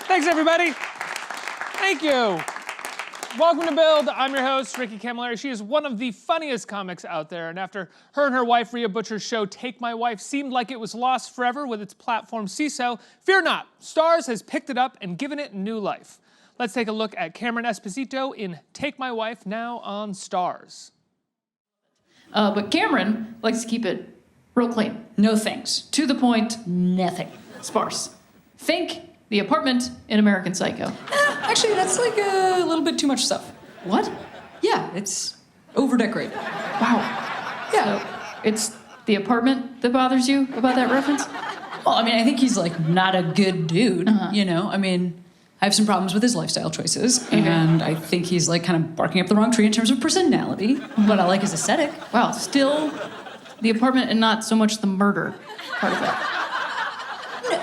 Thanks, everybody. Thank you. Welcome to Build. I'm your host, Ricky Camilleri. She is one of the funniest comics out there, and after her and her wife, Rhea Butcher's show, Take My Wife, seemed like it was lost forever with its platform Seeso, fear not, STARZ has picked it up and given it new life. Let's take a look at Cameron Esposito in Take My Wife, now on STARZ. But Cameron likes to keep it real clean. No things. To the point, nothing. Sparse. Think The Apartment in American Psycho. Actually, that's like a little bit too much stuff. What? Yeah, it's over-decorated. Wow. Yeah. So it's The Apartment that bothers you about that reference? Well, I mean, I think he's like not a good dude, you know? I mean, I have some problems with his lifestyle choices, and I think he's like kind of barking up the wrong tree in terms of personality, but I like his aesthetic. Wow, still The Apartment and not so much the murder part of that.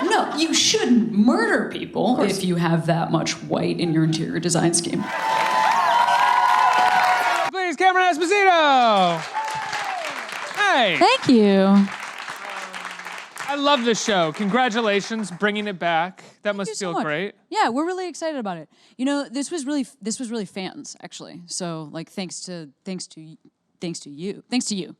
No, you shouldn't murder people if you have that much white in your interior design scheme. Please, Cameron Esposito. Hey. Thank you. I love this show. Congratulations, bringing it back. That must feel great. Yeah, we're really excited about it. You know, this was really fans actually. So like, thanks to you.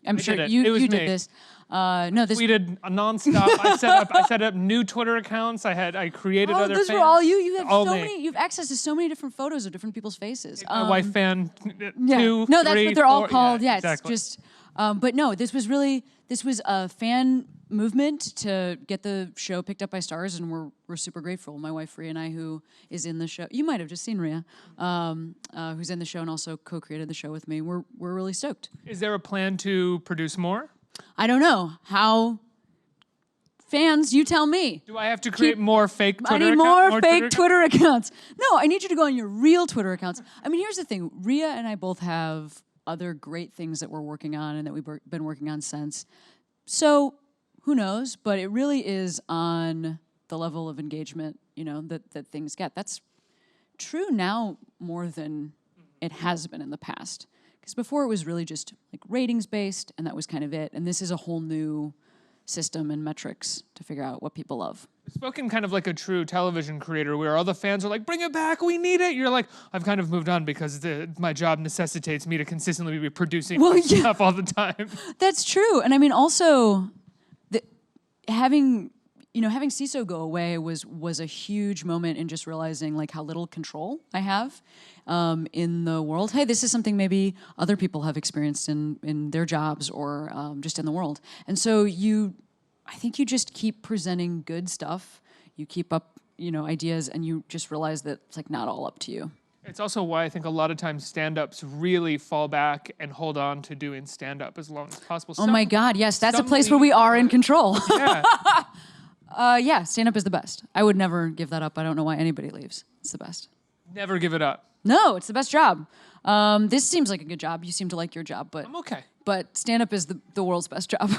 I'm sure you did this. No, this tweeted nonstop. I set up new Twitter accounts. I created other. Those fans. were all you. You have all so me. many. You have access to so many different photos of different people's faces. My wife fan. Yeah. 2, no, that's 3, what they're all 4. called. Yeah, exactly. It's just. But no, this was a fan movement to get the show picked up by STARZ, and we're super grateful. My wife Rhea and I, who is in the show, you might have just seen Rhea, who's in the show and also co-created the show with me. We're really stoked. Is there a plan to produce more? I don't know how. Fans, you tell me. Do I have to create more fake Twitter accounts? accounts? I need more fake Twitter accounts. No, I need you to go on your real Twitter accounts. I mean, here's the thing. Rhea and I both have other great things that we're working on and that we've been working on since. So who knows? But it really is on the level of engagement, you know, that things get. That's true now more than it has been in the past. Because before it was really just like ratings based, and that was kind of it. And this is a whole new system and metrics to figure out what people love. Spoken kind of like a true television creator, where all the fans are like, "Bring it back, we need it." You're like, "I've kind of moved on because my job necessitates me to consistently be producing stuff all the time." That's true, and I mean also, having Seeso go away was a huge moment in just realizing like how little control I have in the world. Hey, this is something maybe other people have experienced in their jobs or just in the world. And so I think you just keep presenting good stuff. You keep up, ideas, and you just realize that it's like not all up to you. It's also why I think a lot of times stand-ups really fall back and hold on to doing stand-up as long as possible. Oh my God, yes, that's a place where we are in control. Yeah. Yeah, stand-up is the best. I would never give that up. I don't know why anybody leaves. It's the best. Never give it up. No, it's the best job. This seems like a good job. You seem to like your job, but I'm okay. But stand-up is the world's best job.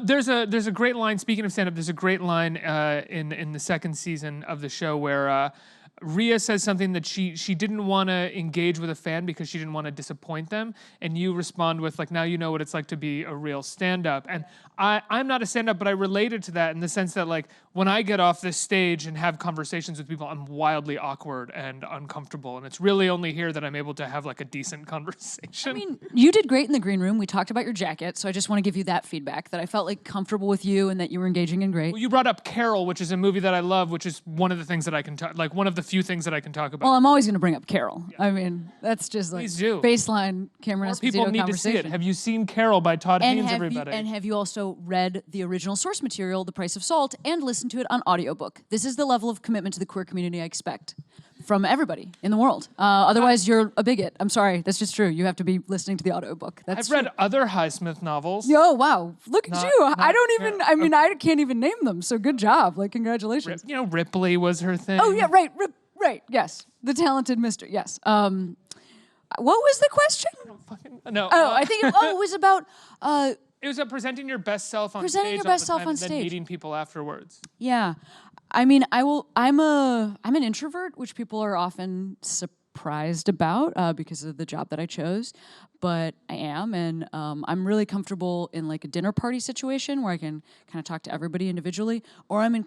There's a great line. Speaking of stand-up, there's a great line in the second season of the show where Rhea says something that she didn't want to engage with a fan because she didn't want to disappoint them, and you respond with like, "Now you know what it's like to be a real stand-up." And I'm not a stand-up, but I related to that in the sense that like when I get off this stage and have conversations with people, I'm wildly awkward and uncomfortable, and it's really only here that I'm able to have like a decent conversation. I mean, you did great in the green room. We talked about your jacket, so I just want to give you that feedback, that I felt like comfortable with you and that you were engaging in great. Well, you brought up Carol, which is a movie that I love, which is one of the things that I can talk, like one of the few things that I can talk about. Well, I'm always going to bring up Carol. Yeah. I mean, that's just like baseline Cameron Esposito people need conversation. to see it. Have you seen Carol by Todd Haynes, everybody? And have you also read the original source material, The Price of Salt, and listened to it on audiobook? This is the level of commitment to the queer community I expect from everybody in the world. Otherwise, you're a bigot. I'm sorry. That's just true. You have to be listening to the audiobook. I've read other Highsmith novels. Yo, wow. Look at you. I can't even name them, so good job. Like, congratulations. Ripley was her thing. Oh, yeah, right. Right, yes. The talented Mr. Yes. What was the question? I don't fucking know. Oh, I think it was about... it was about presenting your best self on presenting stage your best self on and stage. then meeting people afterwards. Yeah. I mean, I'm an introvert, which people are often surprised about because of the job that I chose, but I am, and I'm really comfortable in like a dinner party situation where I can kind of talk to everybody individually, or I'm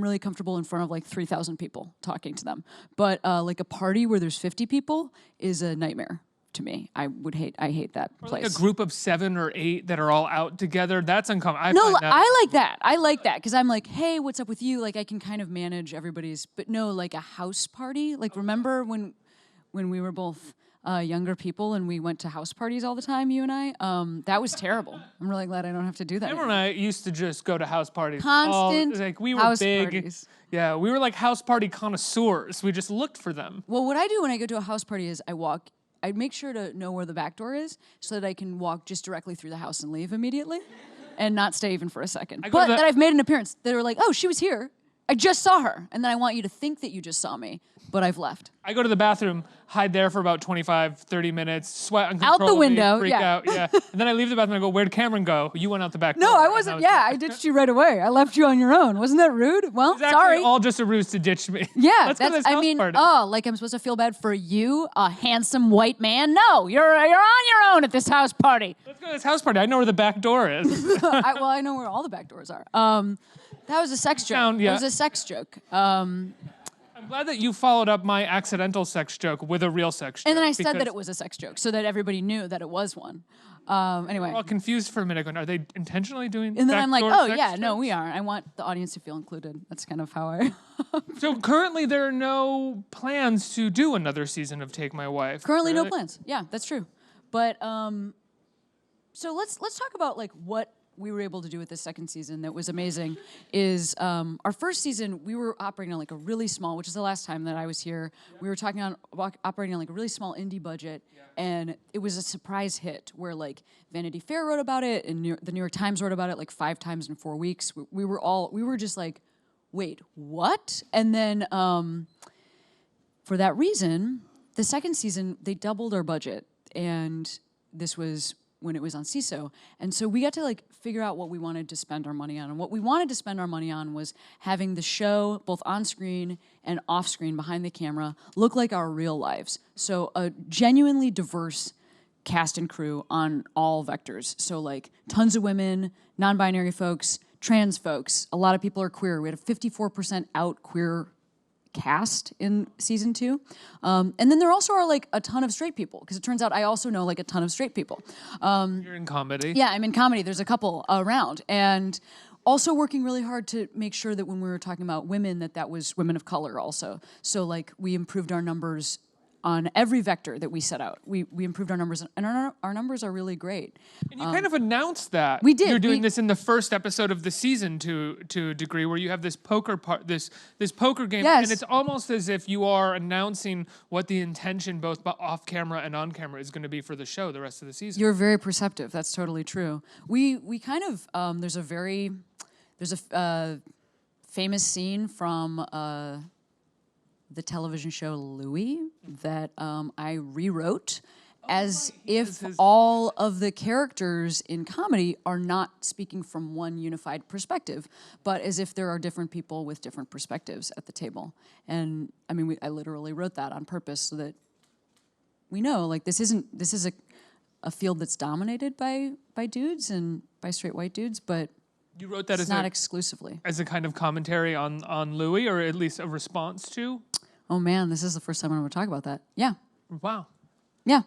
really comfortable in front of like 3,000 people talking to them. But like a party where there's 50 people is a nightmare to me. I hate that Or place. like a group of 7 or 8 that are all out together. That's uncommon. No, I like that. I like that because I'm like, hey, what's up with you? Like I can kind of manage everybody's. But no, like a house party. Like remember when we were both younger people and we went to house parties all the time, you and I? That was terrible. I'm really glad I don't have to do that. Emma and I used to just go to house parties. Constant Like we were house big. parties. Yeah, we were like house party connoisseurs. We just looked for them. Well, what I do when I go to a house party is I make sure to know where the back door is so that I can walk just directly through the house and leave immediately and not stay even for a second. But that I've made an appearance. They were like, oh, she was here. I just saw her. And then I want you to think that you just saw me, but I've left. I go to the bathroom, hide there for about 25, 30 minutes, sweat uncontrollably, Out the window, freak yeah. out. Yeah. And then I leave the bathroom and I go, where'd Cameron go? You went out the back door. No, I And wasn't. was Yeah, it. I ditched you right away. I left you on your own. Wasn't that rude? Well, It's actually sorry. all just a ruse to ditch me. Yeah, Let's go to that's. this I house mean, party. like I'm supposed to feel bad for you, a handsome white man? No, you're on your own at this house party. Let's go to this house party. I know where the back door is. I know where all the back doors are. That was a sex joke. Yeah. It was a sex joke. I'm glad that you followed up my accidental sex joke with a real sex joke. And then I said that because it was a sex joke so that everybody knew that it was one. Anyway. we're all confused for a minute. Going, are they intentionally doing? And then I'm like, backdoor oh sex yeah, no, jokes? we aren't. I want the audience to feel included. That's kind of how I. So currently, there are no plans to do another season of Take My Wife. Currently, no right? plans. Yeah, that's true. But so let's talk about like what we were able to do with this second season that was amazing. Is our first season we were operating on like a really small, which is the last time that I was here. We were operating on like a really small indie budget, and it was a surprise hit where like Vanity Fair wrote about it and the New York Times wrote about it like 5 times in 4 weeks. We were just like, wait, what? And then for that reason, the second season they doubled our budget, and this was when it was on Seeso. And so we got to like figure out what we wanted to spend our money on. And what we wanted to spend our money on was having the show, both on screen and off screen behind the camera, look like our real lives. So a genuinely diverse cast and crew on all vectors. So like tons of women, non-binary folks, trans folks. A lot of people are queer. We had a 54% out queer cast in season 2. And then there also are like a ton of straight people, because it turns out I also know like a ton of straight people. You're in comedy. Yeah, I'm in comedy. There's a couple around. And also working really hard to make sure that when we were talking about women, that was women of color also. So like we improved our numbers on every vector that we set out. We improved our numbers, and our numbers are really great. And you kind of announced that. We did. You're doing this in the first episode of the season to a degree, where you have this poker this poker game, Yes. and it's almost as if you are announcing what the intention, both off camera and on camera, is going to be for the show the rest of the season. You're very perceptive. That's totally true. We kind of there's a famous scene from the television show Louie that I rewrote as if all of the characters in comedy are not speaking from one unified perspective, but as if there are different people with different perspectives at the table. And I mean, I literally wrote that on purpose so that we know, like, this is a field that's dominated by dudes and by straight white dudes, but You wrote that it's not exclusively. as a kind of commentary on Louis, or at least a response to. Oh man, this is the first time I'm going to talk about that. Yeah. Wow. Yeah,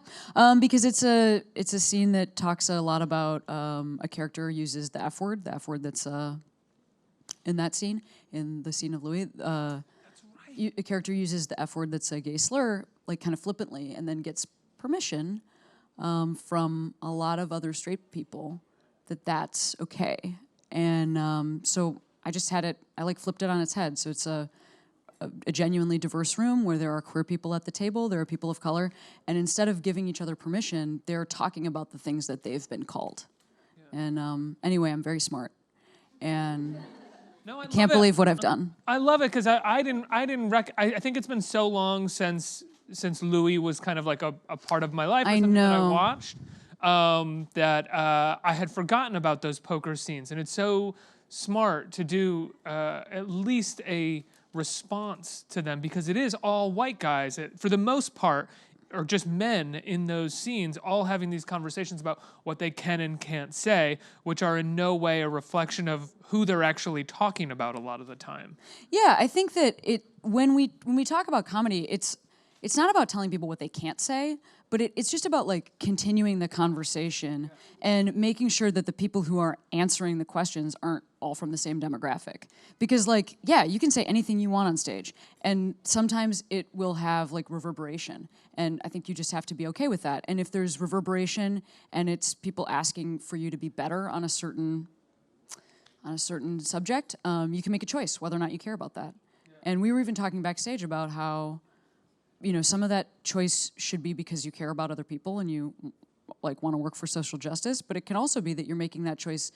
because it's a scene that talks a lot about a character uses the F word that's in that scene, in the scene of Louis. That's right. A character uses the F word that's a gay slur, like kind of flippantly, and then gets permission from a lot of other straight people that's okay. And so I just had it, I like flipped it on its head. So it's a genuinely diverse room where there are queer people at the table, there are people of color, and instead of giving each other permission, they're talking about the things that they've been called. Yeah. And anyway, I'm very smart, and I can't believe what I've done. I love it because I think it's been so long since Louis was kind of like a part of my life. Or something that I watched that I had forgotten about those poker scenes, and it's so smart to do at least a response to them, because it is all white guys for the most part, or just men in those scenes, all having these conversations about what they can and can't say, which are in no way a reflection of who they're actually talking about a lot of the time. Yeah, I think that when we talk about comedy, it's not about telling people what they can't say, but it's just about like continuing the conversation and making sure that the people who are answering the questions aren't all from the same demographic. Because like, yeah, you can say anything you want on stage, and sometimes it will have like reverberation. And I think you just have to be okay with that. And if there's reverberation and it's people asking for you to be better on a certain subject, you can make a choice whether or not you care about that. Yeah. And we were even talking backstage about how, you know, some of that choice should be because you care about other people and you like want to work for social justice, but it can also be that you're making that choice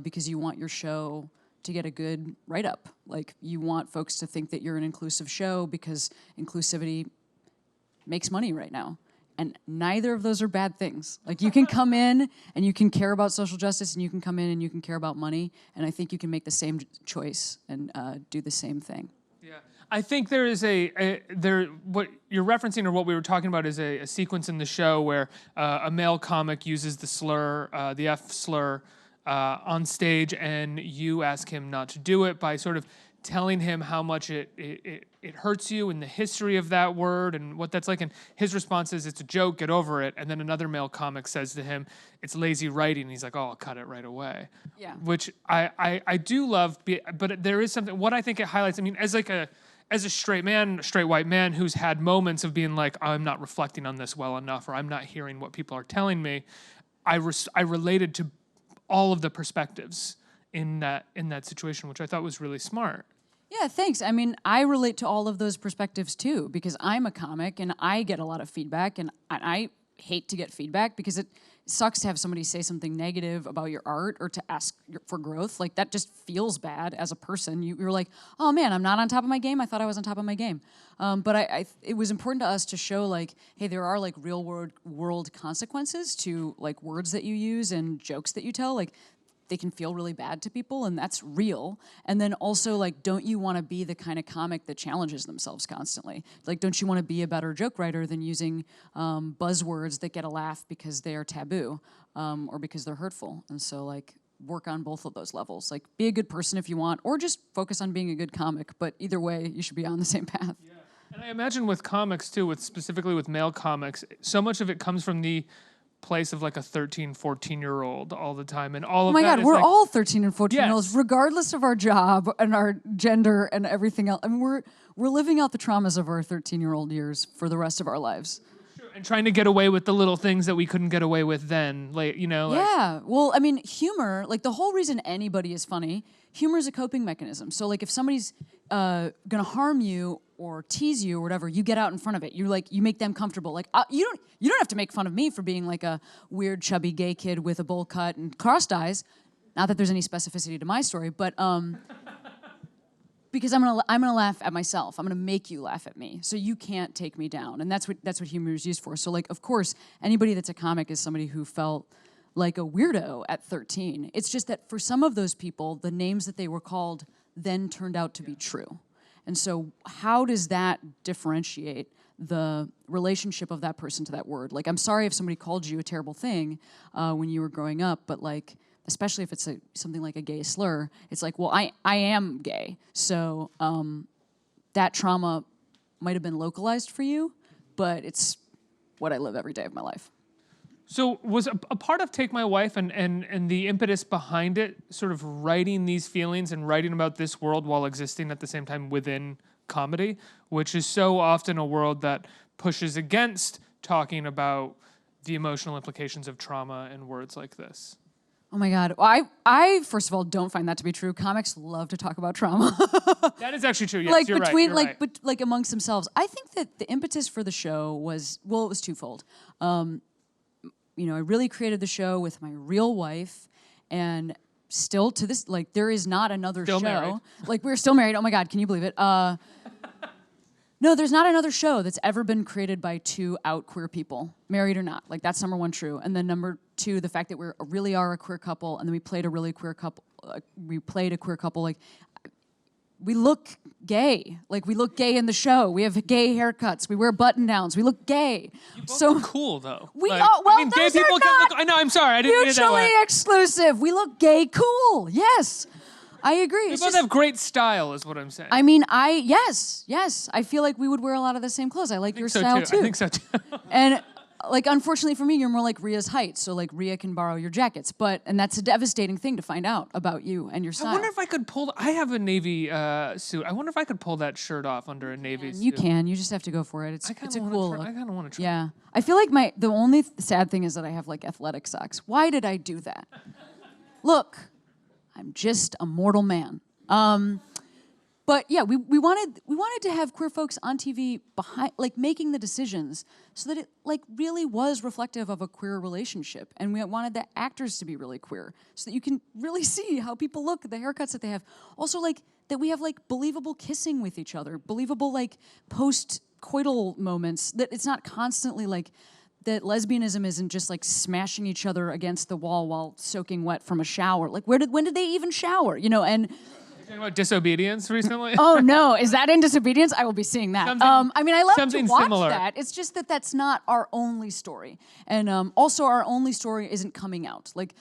because you want your show to get a good write-up. Like you want folks to think that you're an inclusive show because inclusivity makes money right now. And neither of those are bad things. Like you can come in and you can care about social justice, and you can come in and you can care about money, and I think you can make the same choice and do the same thing. Yeah, I think there is what you're referencing, or what we were talking about, is a sequence in the show where a male comic uses the slur, the F slur, on stage, and you ask him not to do it by sort of telling him how much it hurts you and the history of that word and what that's like. And his response is, "It's a joke, get over it." And then another male comic says to him, "It's lazy writing." And he's like, "Oh, I'll cut it right away." Yeah. Which I do love, but there is something, what I think it highlights, I mean, as a straight white man who's had moments of being like, I'm not reflecting on this well enough, or I'm not hearing what people are telling me, I related to all of the perspectives in that situation, which I thought was really smart. Yeah, thanks. I mean, I relate to all of those perspectives too, because I'm a comic and I get a lot of feedback, and I hate to get feedback because it sucks to have somebody say something negative about your art or to ask for growth. Like that just feels bad as a person. You're like, oh man, I'm not on top of my game. I thought I was on top of my game. But it was important to us to show like, hey, there are like real world consequences to like words that you use and jokes that you tell. Like they can feel really bad to people, and that's real. And then also, like, don't you want to be the kind of comic that challenges themselves constantly? Like, don't you want to be a better joke writer than using buzzwords that get a laugh because they are taboo or because they're hurtful? And so, like, work on both of those levels. Like, be a good person if you want, or just focus on being a good comic. But either way, you should be on the same path. Yeah. And I imagine with comics, too, specifically with male comics, so much of it comes from the place of like a 13, 14-year-old all the time, and all of that. Oh my God, we're like, all 13 and 14-year-olds, yes, regardless of our job and our gender and everything else. I mean, we're living out the traumas of our 13-year-old years for the rest of our lives. and trying to get away with the little things that we couldn't get away with then, like, you know. Like, yeah, well, I mean, humor, like the whole reason anybody is funny, humor is a coping mechanism. So like if somebody's gonna harm you or tease you or whatever, you get out in front of it. You make them comfortable. Like you don't have to make fun of me for being like a weird chubby gay kid with a bowl cut and crossed eyes. Not that there's any specificity to my story, but because I'm gonna laugh at myself. I'm gonna make you laugh at me. So you can't take me down, and that's what humor is used for. So like, of course, anybody that's a comic is somebody who felt like a weirdo at 13. It's just that for some of those people, the names that they were called then turned out to be true. And so how does that differentiate the relationship of that person to that word? Like, I'm sorry if somebody called you a terrible thing when you were growing up, but like, especially if it's something like a gay slur, it's like, well, I am gay. So that trauma might have been localized for you, but it's what I live every day of my life. So was a part of Take My Wife and the impetus behind it sort of writing these feelings and writing about this world while existing at the same time within comedy, which is so often a world that pushes against talking about the emotional implications of trauma in words like this? Oh my God. Well, I first of all don't find that to be true. Comics love to talk about trauma. That is actually true. Yes, like you're between right. You're like like amongst themselves. I think that the impetus for the show was, well, it was twofold. You know, I really created the show with my real wife, and still to this, like, there is not another Still show. married. Like, we're still married. Oh my God, can you believe it? No, there's not another show that's ever been created by two out queer people, married or not. Like, that's number one, true. And then number two, the fact that we really are a queer couple, and then we played a really queer couple. We played a queer couple. Like, we look gay. Like, we look gay in the show. We have gay haircuts. We wear button-downs. We look gay. You both So look cool, though. we Like, well, I mean, gay those are people can not look. I know. I'm sorry. I didn't mean it that mutually way. exclusive. We look gay cool. Yes. I agree. You It's both just, have great style, is what I'm saying. I mean, yes. I feel like we would wear a lot of the same clothes. I like your so style too. I think so too. And like, unfortunately for me, you're more like Rhea's height, so like Rhea can borrow your jackets. And that's a devastating thing to find out about you and your style. I wonder if I could pull. I have a navy suit. I wonder if I could pull that shirt off under a navy suit. You can. You just have to go for it. It's a cool look. I kind of want to try. Yeah. I feel like the only sad thing is that I have like athletic socks. Why did I do that? Look, I'm just a mortal man. But yeah, we wanted to have queer folks on TV behind, like, making the decisions so that it like really was reflective of a queer relationship, and we wanted the actors to be really queer so that you can really see how people look, the haircuts that they have. Also, like, that we have like believable kissing with each other, believable like post-coital moments, that it's not constantly like that lesbianism isn't just like smashing each other against the wall while soaking wet from a shower. Like, when did they even shower? You know, and Talking about disobedience recently. oh no, is that in Disobedience? I will be seeing that. I mean, I love to something watch similar. that. It's just that that's not our only story, and also our only story isn't coming out. Like,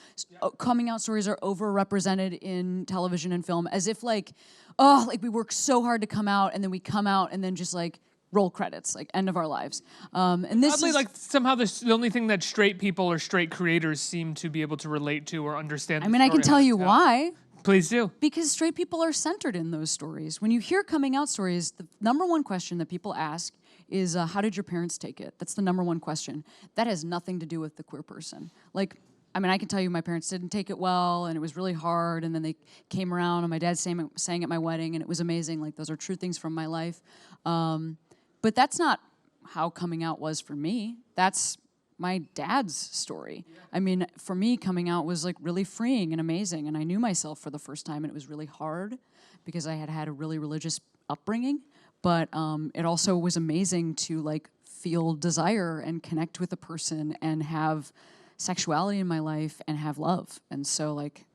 coming out stories are overrepresented in television and film, as if like, oh, like we work so hard to come out, and then we come out, and then just like roll credits, like end of our lives. And this Oddly, is like somehow the only thing that straight people or straight creators seem to be able to relate to or understand. I mean, I can tell you why. Please do. Because straight people are centered in those stories. When you hear coming out stories, the number one question that people ask is, how did your parents take it? That's the number one question. That has nothing to do with the queer person. Like, I mean, I can tell you my parents didn't take it well, and it was really hard, and then they came around, and my dad sang at my wedding, and it was amazing. Like, those are true things from my life. But that's not how coming out was for me. That's my dad's story. I mean, for me, coming out was like really freeing and amazing, and I knew myself for the first time, and it was really hard because I had had a really religious upbringing, but it also was amazing to like feel desire and connect with a person and have sexuality in my life and have love. And so like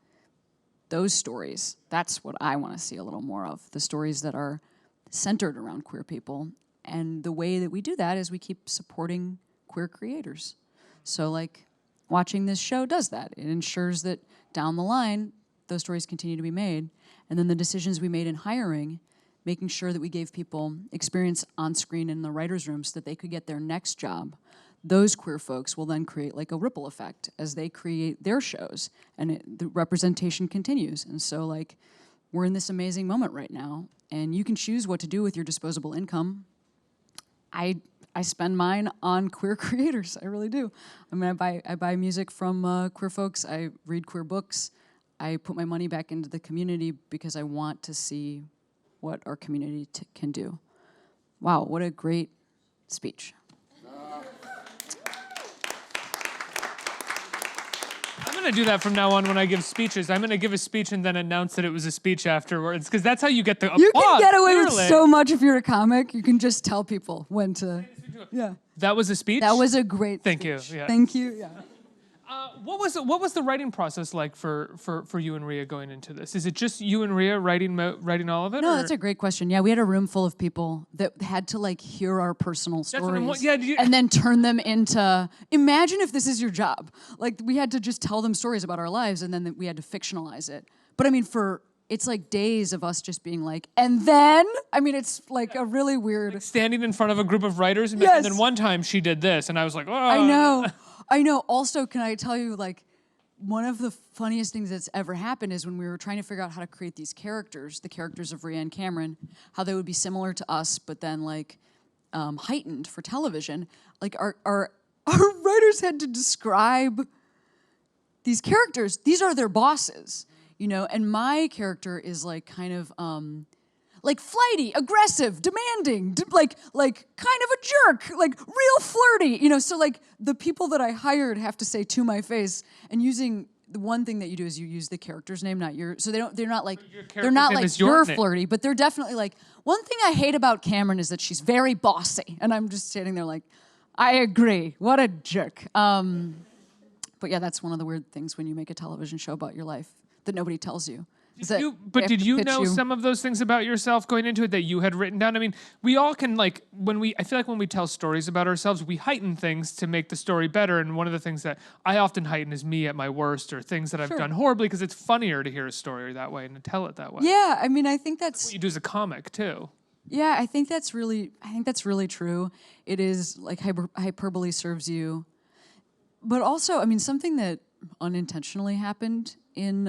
those stories, that's what I want to see a little more of, the stories that are centered around queer people. And the way that we do that is we keep supporting queer creators. So like watching this show does that. It ensures that down the line, those stories continue to be made. And then the decisions we made in hiring, making sure that we gave people experience on screen in the writer's room so that they could get their next job. Those queer folks will then create like a ripple effect as they create their shows, and the representation continues. And so like we're in this amazing moment right now, and you can choose what to do with your disposable income. I spend mine on queer creators. I really do. I mean, I buy music from queer folks. I read queer books. I put my money back into the community because I want to see what our community can do. Wow, what a great speech. I'm going to do that from now on when I give speeches. I'm going to give a speech and then announce that it was a speech afterwards, because that's how you get the applause. You can get away with clearly. so much if you're a comic. You can just tell people when to. Yeah. That was a speech? That was a great Thank speech. you, yeah. Thank you. Yeah. What was the writing process like for you and Rhea going into this? Is it just you and Rhea writing all of it? No, or? that's a great question. Yeah, we had a room full of people that had to like hear our personal what I'm stories wa- yeah, and then turn them into, imagine if this is your job. Like, we had to just tell them stories about our lives, and then we had to fictionalize it. But I mean, it's like days of us just being like, and then, I mean, it's like a really weird. Standing in front of a group of writers, Yes. and then one time she did this, and I was like, oh. I know. I know. Also, can I tell you, like, one of the funniest things that's ever happened is when we were trying to figure out how to create these characters, the characters of Rhea and Cameron, how they would be similar to us, but then like heightened for television. Like our writers had to describe these characters. These are their bosses, you know. And my character is like kind of like flighty, aggressive, demanding, like kind of a jerk, like real flirty, you know. So like the people that I hired have to say to my face, and using the one thing that you do is you use the character's name, not your. So they're not like you're name. flirty, but they're definitely like, one thing I hate about Cameron is that she's very bossy, and I'm just sitting there like, I agree, what a jerk. But yeah, that's one of the weird things when you make a television show about your life that nobody tells you. Did you know some of those things about yourself going into it that you had written down? I mean, we all can I feel like when we tell stories about ourselves, we heighten things to make the story better. And one of the things that I often heighten is me at my worst or things that I've done horribly because it's funnier to hear a story that way and to tell it that way. Yeah, I mean, I think that's What you do as a comic too. Yeah, I think that's really true. It is like hyperbole serves you, but also, I mean, something that unintentionally happened in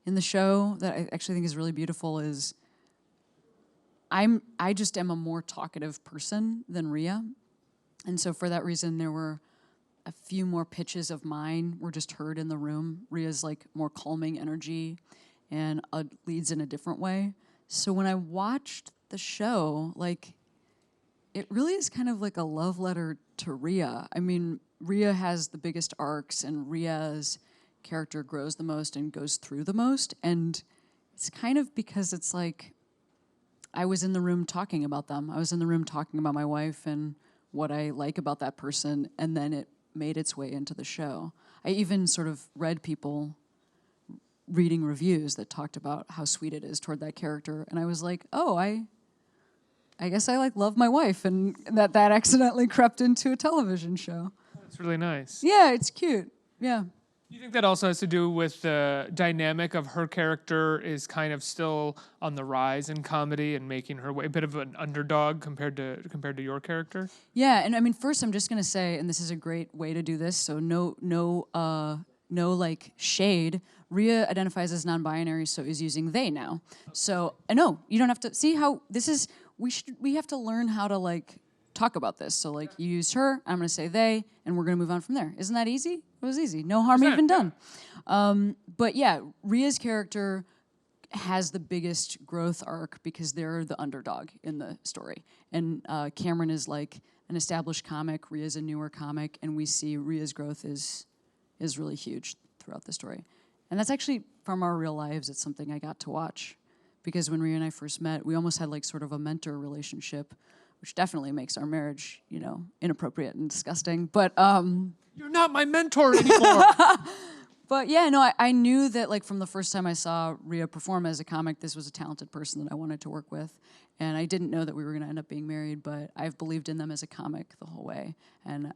the show that I actually think is really beautiful is I just am a more talkative person than Rhea, and so for that reason, there were a few more pitches of mine were just heard in the room. Rhea's like more calming energy, and leads in a different way. So when I watched the show, like, it really is kind of like a love letter to Rhea. I mean, Rhea has the biggest arcs, and Rhea's character grows the most and goes through the most. And it's kind of because it's like I was in the room talking about them. I was in the room talking about my wife and what I like about that person, and then it made its way into the show. I even sort of read people reading reviews that talked about how sweet it is toward that character, and I was like, oh, I guess I like love my wife, and that accidentally crept into a television show. That's really nice. Yeah, it's cute. Yeah. Do you think that also has to do with the dynamic of her character is kind of still on the rise in comedy and making her a bit of an underdog compared to your character? Yeah, and I mean, first I'm just gonna say, and this is a great way to do this, so no like shade. Rhea identifies as non-binary, so is using they now. So no, you don't have to see how this is. We have to learn how to like talk about this. So like you used her, I'm gonna say they, and we're gonna move on from there. Isn't that easy? It was easy. No harm even done. But yeah, Rhea's character has the biggest growth arc because they're the underdog in the story. And Cameron is like an established comic, Rhea's a newer comic, and we see Rhea's growth is really huge throughout the story. And that's actually from our real lives. It's something I got to watch because when Rhea and I first met, we almost had like sort of a mentor relationship, which definitely makes our marriage, inappropriate and disgusting. But you're not my mentor anymore. But yeah, no, I knew that like from the first time I saw Rhea perform as a comic, this was a talented person that I wanted to work with. And I didn't know that we were going to end up being married, but I've believed in them as a comic the whole way. And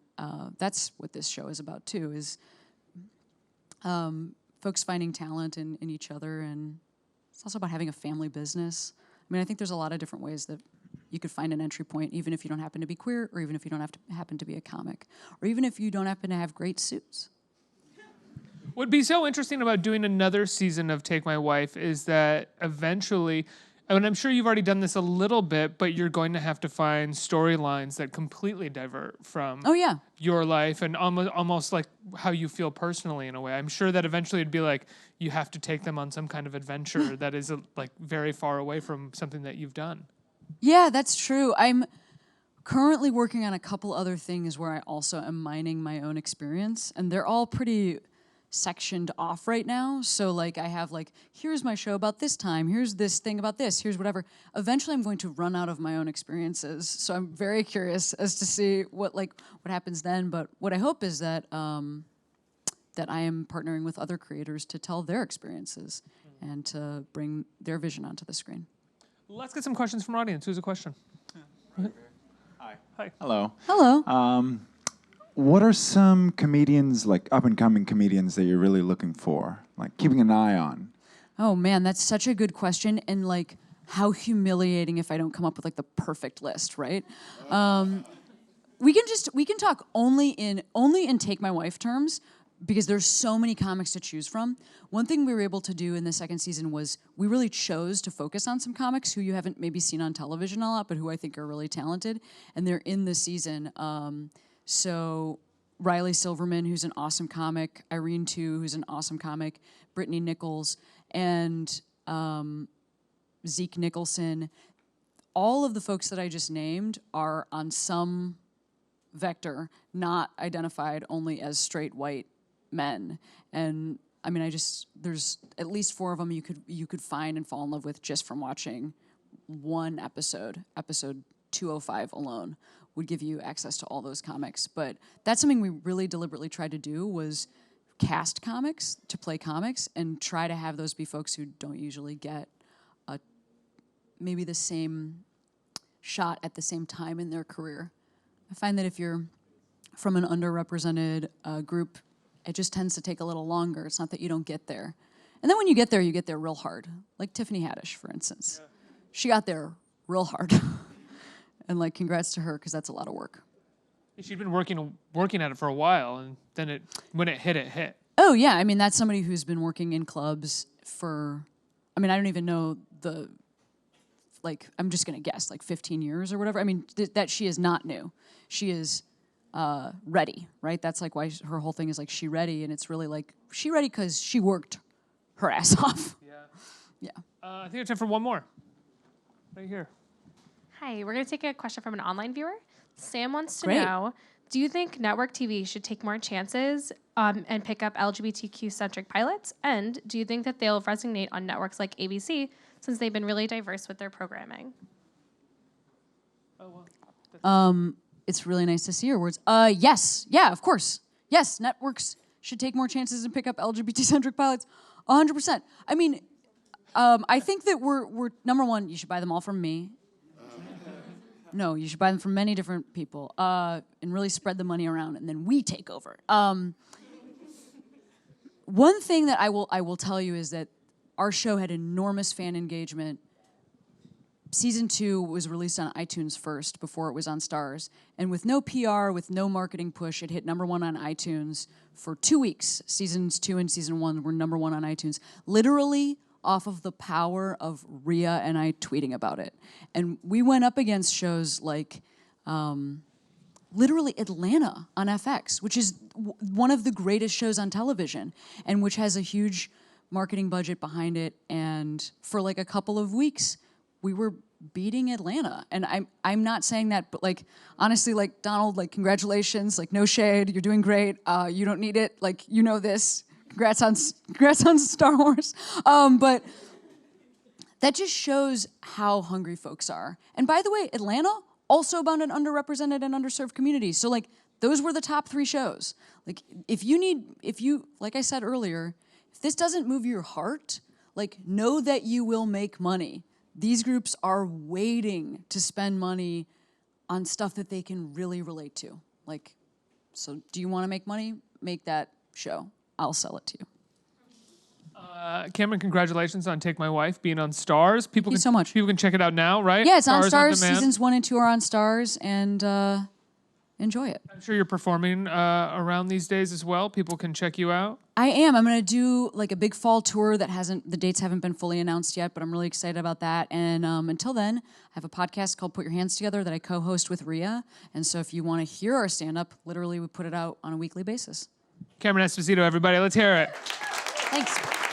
that's what this show is about too, is folks finding talent in each other. And it's also about having a family business. I mean, I think there's a lot of different ways that you could find an entry point, even if you don't happen to be queer, or even if you don't happen to be a comic, or even if you don't happen to have great suits. What'd be so interesting about doing another season of Take My Wife is that eventually, and I'm sure you've already done this a little bit, but you're going to have to find storylines that completely divert from your life and almost like how you feel personally in a way. I'm sure that eventually it'd be like you have to take them on some kind of adventure that is like very far away from something that you've done. Yeah, that's true. I'm currently working on a couple other things where I also am mining my own experience, and they're all pretty sectioned off right now. So like I have like, here's my show about this time, here's this thing about this, here's whatever. Eventually I'm going to run out of my own experiences. So I'm very curious as to see what happens then. But what I hope is that that I am partnering with other creators to tell their experiences and to bring their vision onto the screen. Let's get some questions from our audience. Who's a question? Hi. Hi. Hello. Hello. What are some comedians, like up-and-coming comedians, that you're really looking for, like keeping an eye on? Oh man, that's such a good question, and like how humiliating if I don't come up with like the perfect list, right? We can talk only in Take My Wife terms because there's so many comics to choose from. One thing we were able to do in the second season was we really chose to focus on some comics who you haven't maybe seen on television a lot, but who I think are really talented, and they're in the season. So Riley Silverman, who's an awesome comic, Irene Tu, who's an awesome comic, Brittany Nichols, and Zeke Nicholson. All of the folks that I just named are on some vector not identified only as straight white men. And I mean, there's at least 4 of them you could find and fall in love with just from watching one episode 205 alone would give you access to all those comics. But that's something we really deliberately tried to do, was cast comics to play comics and try to have those be folks who don't usually get maybe the same shot at the same time in their career. I find that if you're from an underrepresented group, it just tends to take a little longer. It's not that you don't get there. And then when you get there real hard. Like Tiffany Haddish, for instance. Yeah. She got there real hard. And like, congrats to her, because that's a lot of work. She'd been working at it for a while, and then when it hit, it hit. Oh, yeah. I mean, that's somebody who's been working in clubs for, I mean, I don't even know like, I'm just going to guess, like 15 years or whatever. I mean, that she is not new. She is ready, right? That's like why her whole thing is like, she ready, and it's really like, she ready because she worked her ass off. Yeah. Yeah. I think it's time for one more. Right here. Hi, we're going to take a question from an online viewer. Sam wants to know, do you think network TV should take more chances and pick up LGBTQ-centric pilots? And do you think that they'll resonate on networks like ABC since they've been really diverse with their programming? Oh, well. It's really nice to see your words. Yes. Yeah, of course. Yes, networks should take more chances and pick up LGBT-centric pilots. 100%. I mean, I think that we're number one, you should buy them all from me. No, you should buy them from many different people and really spread the money around, and then we take over. One thing that I will tell you is that our show had enormous fan engagement. Season 2 was released on iTunes first before it was on STARZ, and with no PR, with no marketing push, it hit #1 on iTunes for 2 weeks. Seasons 2 and Season 1 were #1 on iTunes. Literally off of the power of Rhea and I tweeting about it. And we went up against shows like literally Atlanta on FX, which is one of the greatest shows on television, and which has a huge marketing budget behind it. And for like a couple of weeks, we were beating Atlanta. And I'm not saying that, but like, honestly, like, Donald, like, congratulations, like, no shade, you're doing great, you don't need it, like, you know this. Congrats on Star Wars. But that just shows how hungry folks are. And by the way, Atlanta, also about an underrepresented and underserved community. So like, those were the top 3 shows. Like, if you, like I said earlier, if this doesn't move your heart, like, know that you will make money. These groups are waiting to spend money on stuff that they can really relate to. Like, so do you want to make money? Make that show. I'll sell it to you. Cameron, congratulations on Take My Wife being on STARZ. Thank you so much. People can check it out now, right? Yeah, it's on STARZ. Demand. Seasons 1 and 2 are on STARZ, and enjoy it. I'm sure you're performing around these days as well. People can check you out. I am. I'm going to do like a big fall tour that the dates haven't been fully announced yet, but I'm really excited about that. And until then, I have a podcast called Put Your Hands Together that I co-host with Rhea. And so if you want to hear our stand-up, literally we put it out on a weekly basis. Cameron Esposito, everybody, let's hear it. Thanks.